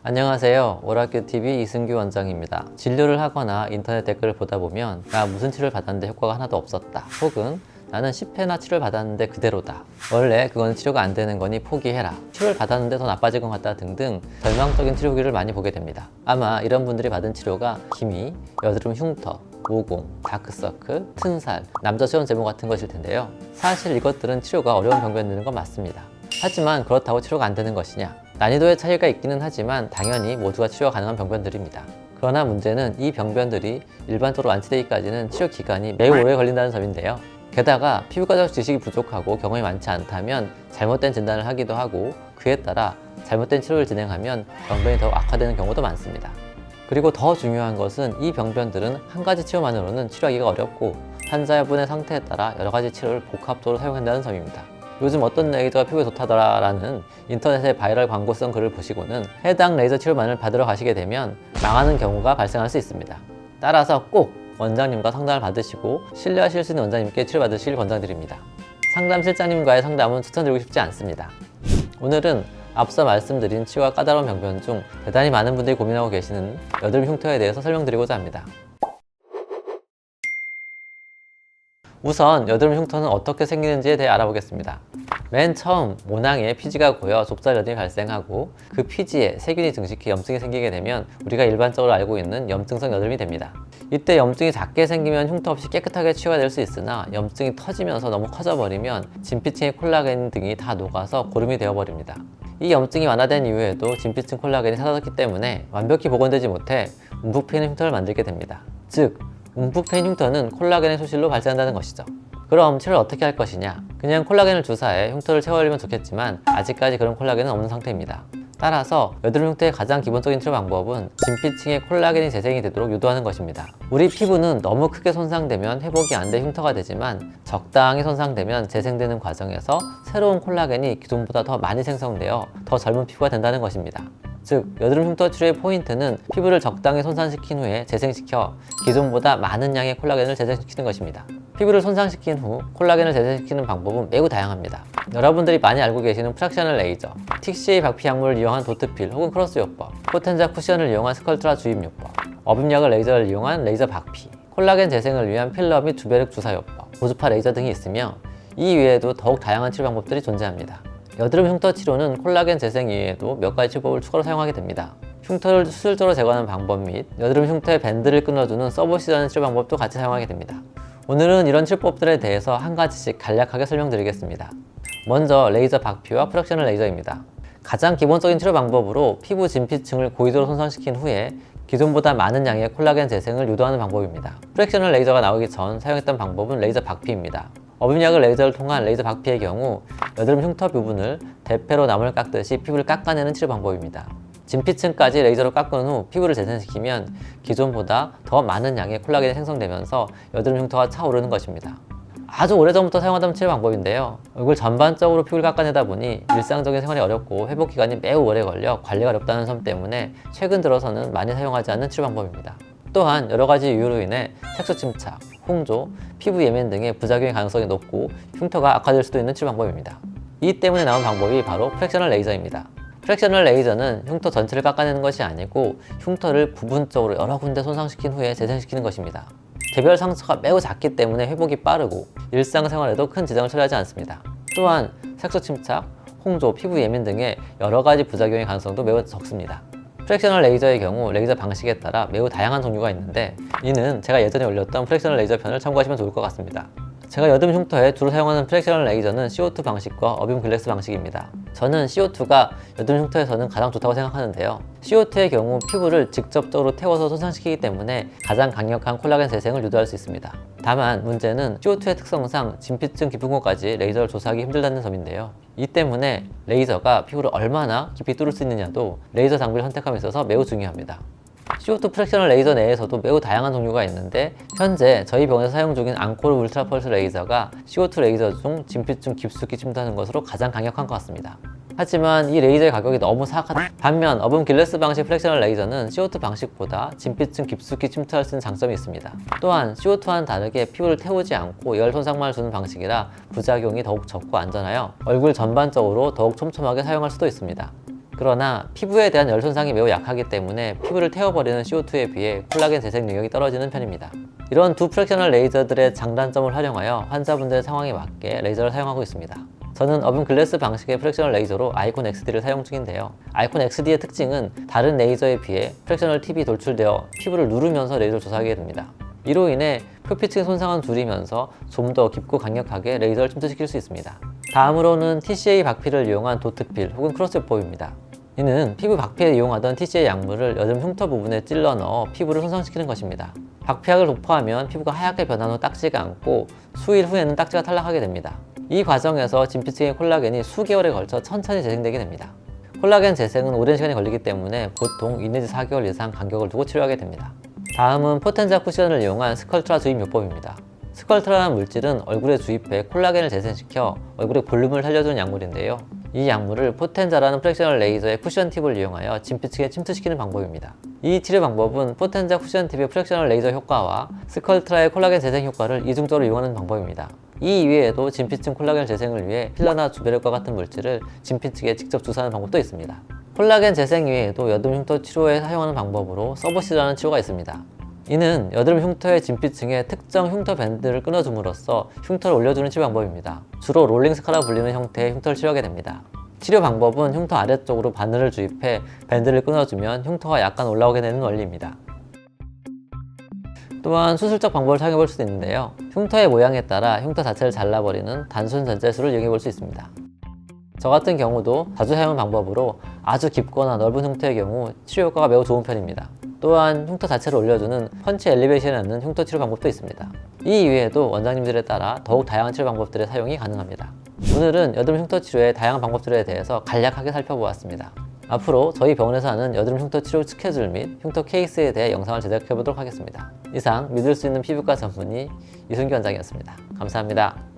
안녕하세요. 오락교TV 이승규 원장입니다. 진료를 하거나 인터넷 댓글을 보다 보면 나 무슨 치료를 받았는데 효과가 하나도 없었다. 혹은 나는 10회나 치료를 받았는데 그대로다. 원래 그건 치료가 안 되는 거니 포기해라. 치료를 받았는데 더 나빠진 것 같다 등등 절망적인 치료 후기를 많이 보게 됩니다. 아마 이런 분들이 받은 치료가 기미, 여드름 흉터, 모공, 다크서클, 튼살, 남자 수영 제모 같은 것일 텐데요. 사실 이것들은 치료가 어려운 병변들인 건 맞습니다. 하지만 그렇다고 치료가 안 되는 것이냐? 난이도의 차이가 있기는 하지만 당연히 모두가 치료가 가능한 병변들입니다. 그러나 문제는 이 병변들이 일반적으로 완치되기까지는 치료 기간이 매우 오래 걸린다는 점인데요. 게다가 피부과적 지식이 부족하고 경험이 많지 않다면 잘못된 진단을 하기도 하고 그에 따라 잘못된 치료를 진행하면 병변이 더욱 악화되는 경우도 많습니다. 그리고 더 중요한 것은 이 병변들은 한 가지 치료만으로는 치료하기가 어렵고 환자분의 상태에 따라 여러 가지 치료를 복합적으로 사용한다는 점입니다. 요즘 어떤 레이저가 피부에 좋다더라 라는 인터넷의 바이럴 광고성 글을 보시고는 해당 레이저 치료만을 받으러 가시게 되면 망하는 경우가 발생할 수 있습니다. 따라서 꼭 원장님과 상담을 받으시고 신뢰하실 수 있는 원장님께 치료받으시길 권장드립니다. 상담실장님과의 상담은 추천드리고 싶지 않습니다. 오늘은 앞서 말씀드린 치료가 까다로운 병변 중 대단히 많은 분들이 고민하고 계시는 여드름 흉터에 대해서 설명드리고자 합니다. 우선 여드름 흉터는 어떻게 생기는지에 대해 알아보겠습니다. 맨 처음 모낭에 피지가 고여 좁쌀여드름이 발생하고 그 피지에 세균이 증식해 염증이 생기게 되면 우리가 일반적으로 알고 있는 염증성 여드름이 됩니다. 이때 염증이 작게 생기면 흉터 없이 깨끗하게 치유가 될 수 있으나 염증이 터지면서 너무 커져버리면 진피층의 콜라겐 등이 다 녹아서 고름이 되어버립니다. 이 염증이 완화된 이후에도 진피층 콜라겐이 사라졌기 때문에 완벽히 복원되지 못해 움푹 패이는 흉터를 만들게 됩니다. 즉, 움푹 패인 흉터는 콜라겐의 소실로 발생한다는 것이죠. 그럼 치료를 어떻게 할 것이냐? 그냥 콜라겐을 주사해 흉터를 채워버리면 좋겠지만 아직까지 그런 콜라겐은 없는 상태입니다. 따라서 여드름 흉터의 가장 기본적인 치료 방법은 진피층에 콜라겐이 재생이 되도록 유도하는 것입니다. 우리 피부는 너무 크게 손상되면 회복이 안 돼 흉터가 되지만 적당히 손상되면 재생되는 과정에서 새로운 콜라겐이 기존보다 더 많이 생성되어 더 젊은 피부가 된다는 것입니다. 즉, 여드름 흉터 치료의 포인트는 피부를 적당히 손상시킨 후에 재생시켜 기존보다 많은 양의 콜라겐을 재생시키는 것입니다. 피부를 손상시킨 후 콜라겐을 재생시키는 방법은 매우 다양합니다. 여러분들이 많이 알고 계시는 프락셔널 레이저, TCA 박피 약물을 이용한 도트필 혹은 크로스 요법, 포텐자 쿠션을 이용한 스컬트라 주입 요법, 어빔약을 레이저를 이용한 레이저 박피, 콜라겐 재생을 위한 필러 및 주베륵 주사 요법, 고주파 레이저 등이 있으며 이 외에도 더욱 다양한 치료 방법들이 존재합니다. 여드름 흉터 치료는 콜라겐 재생 이외에도 몇 가지 치료법을 추가로 사용하게 됩니다. 흉터를 수술적으로 제거하는 방법 및 여드름 흉터의 밴드를 끊어주는 서보시라는 치료 방법도 같이 사용하게 됩니다. 오늘은 이런 치료법들에 대해서 한 가지씩 간략하게 설명드리겠습니다. 먼저 레이저 박피와 프락셔널 레이저입니다. 가장 기본적인 치료 방법으로 피부 진피층을 고의도로 손상시킨 후에 기존보다 많은 양의 콜라겐 재생을 유도하는 방법입니다. 프랙셔널 레이저가 나오기 전 사용했던 방법은 레이저 박피입니다. 어빔약을 레이저를 통한 레이저 박피의 경우 여드름 흉터 부분을 대패로 나무를 깎듯이 피부를 깎아내는 치료 방법입니다. 진피층까지 레이저로 깎은 후 피부를 재생시키면 기존보다 더 많은 양의 콜라겐이 생성되면서 여드름 흉터가 차오르는 것입니다. 아주 오래전부터 사용하던 치료 방법인데요. 얼굴 전반적으로 피부를 깎아내다 보니 일상적인 생활이 어렵고 회복 기간이 매우 오래 걸려 관리가 어렵다는 점 때문에 최근 들어서는 많이 사용하지 않는 치료 방법입니다. 또한 여러 가지 이유로 인해 색소 침착, 홍조, 피부 예민 등의 부작용의 가능성이 높고 흉터가 악화될 수도 있는 치료 방법입니다. 이 때문에 나온 방법이 바로 프랙셔널 레이저입니다. 프랙셔널 레이저는 흉터 전체를 깎아내는 것이 아니고 흉터를 부분적으로 여러 군데 손상시킨 후에 재생시키는 것입니다. 개별 상처가 매우 작기 때문에 회복이 빠르고 일상생활에도 큰 지장을 초래하지 않습니다. 또한 색소 침착, 홍조, 피부 예민 등의 여러 가지 부작용의 가능성도 매우 적습니다. 프랙셔널 레이저의 경우 레이저 방식에 따라 매우 다양한 종류가 있는데 이는 제가 예전에 올렸던 프랙셔널 레이저 편을 참고하시면 좋을 것 같습니다. 제가 여드름 흉터에 주로 사용하는 프랙셔널 레이저는 CO2 방식과 어빔 글래스 방식입니다. 저는 CO2가 여드름 흉터에서는 가장 좋다고 생각하는데요. CO2의 경우 피부를 직접적으로 태워서 손상시키기 때문에 가장 강력한 콜라겐 재생을 유도할 수 있습니다. 다만 문제는 CO2의 특성상 진피층 깊은 곳까지 레이저를 조사하기 힘들다는 점인데요. 이 때문에 레이저가 피부를 얼마나 깊이 뚫을 수 있느냐도 레이저 장비를 선택함에 있어서 매우 중요합니다. CO2 프랙셔널 레이저 내에서도 매우 다양한 종류가 있는데 현재 저희 병원에서 사용 중인 앙코르 울트라 펄스 레이저가 CO2 레이저 중 진피층 깊숙이 침투하는 것으로 가장 강력한 것 같습니다. 하지만 이 레이저의 가격이 너무 사악하다. 반면 어분 길레스 방식 프랙셔널 레이저는 CO2 방식보다 진피층 깊숙이 침투할 수 있는 장점이 있습니다. 또한 CO2와는 다르게 피부를 태우지 않고 열 손상만 주는 방식이라 부작용이 더욱 적고 안전하여 얼굴 전반적으로 더욱 촘촘하게 사용할 수도 있습니다. 그러나 피부에 대한 열 손상이 매우 약하기 때문에 피부를 태워버리는 CO2에 비해 콜라겐 재생 능력이 떨어지는 편입니다. 이런 두 프랙셔널 레이저들의 장단점을 활용하여 환자분들의 상황에 맞게 레이저를 사용하고 있습니다. 저는 어분 글래스 방식의 프랙셔널 레이저로 아이콘 XD를 사용 중인데요. 아이콘 XD의 특징은 다른 레이저에 비해 프랙셔널 팁이 돌출되어 피부를 누르면서 레이저를 조사하게 됩니다. 이로 인해 표피층 손상은 줄이면서 좀 더 깊고 강력하게 레이저를 침투시킬 수 있습니다. 다음으로는 TCA 박피를 이용한 도트필 혹은 크로스요법입니다. 이는 피부 박피에 이용하던 TCA 약물을 여드름 흉터 부분에 찔러 넣어 피부를 손상시키는 것입니다. 박피약을 도포하면 피부가 하얗게 변한 후 딱지가 않고 수일 후에는 딱지가 탈락하게 됩니다. 이 과정에서 진피층의 콜라겐이 수개월에 걸쳐 천천히 재생되게 됩니다. 콜라겐 재생은 오랜 시간이 걸리기 때문에 보통 2 내지 4개월 이상 간격을 두고 치료하게 됩니다. 다음은 포텐자 쿠션을 이용한 스컬트라 주입 요법입니다. 스컬트라라는 물질은 얼굴에 주입해 콜라겐을 재생시켜 얼굴의 볼륨을 살려주는 약물인데요. 이 약물을 포텐자라는 프랙셔널 레이저의 쿠션 팁을 이용하여 진피층에 침투시키는 방법입니다. 이 치료 방법은 포텐자 쿠션 팁의 프랙셔널 레이저 효과와 스컬트라의 콜라겐 재생 효과를 이중적으로 이용하는 방법입니다. 이 이외에도 진피층 콜라겐 재생을 위해 필러나 주베력과 같은 물질을 진피층에 직접 주사하는 방법도 있습니다. 콜라겐 재생 이외에도 여드름 흉터 치료에 사용하는 방법으로 서버시라는 치료가 있습니다. 이는 여드름 흉터의 진피층에 특정 흉터 밴드를 끊어줌으로써 흉터를 올려주는 치료 방법입니다. 주로 롤링 스카라 불리는 형태의 흉터를 치료하게 됩니다. 치료 방법은 흉터 아래쪽으로 바늘을 주입해 밴드를 끊어주면 흉터가 약간 올라오게 되는 원리입니다. 또한 수술적 방법을 사용해 볼 수도 있는데요. 흉터의 모양에 따라 흉터 자체를 잘라버리는 단순 전제술을 이용해 볼 수 있습니다. 저 같은 경우도 자주 사용하는 방법으로 아주 깊거나 넓은 흉터의 경우 치료 효과가 매우 좋은 편입니다. 또한 흉터 자체를 올려주는 펀치 엘리베이션이라는 흉터 치료 방법도 있습니다. 이 이외에도 원장님들에 따라 더욱 다양한 치료 방법들의 사용이 가능합니다. 오늘은 여드름 흉터 치료의 다양한 방법들에 대해서 간략하게 살펴보았습니다. 앞으로 저희 병원에서 하는 여드름 흉터 치료 스케줄 및 흉터 케이스에 대해 영상을 제작해 보도록 하겠습니다. 이상 믿을 수 있는 피부과 전문의 이순기 원장이었습니다. 감사합니다.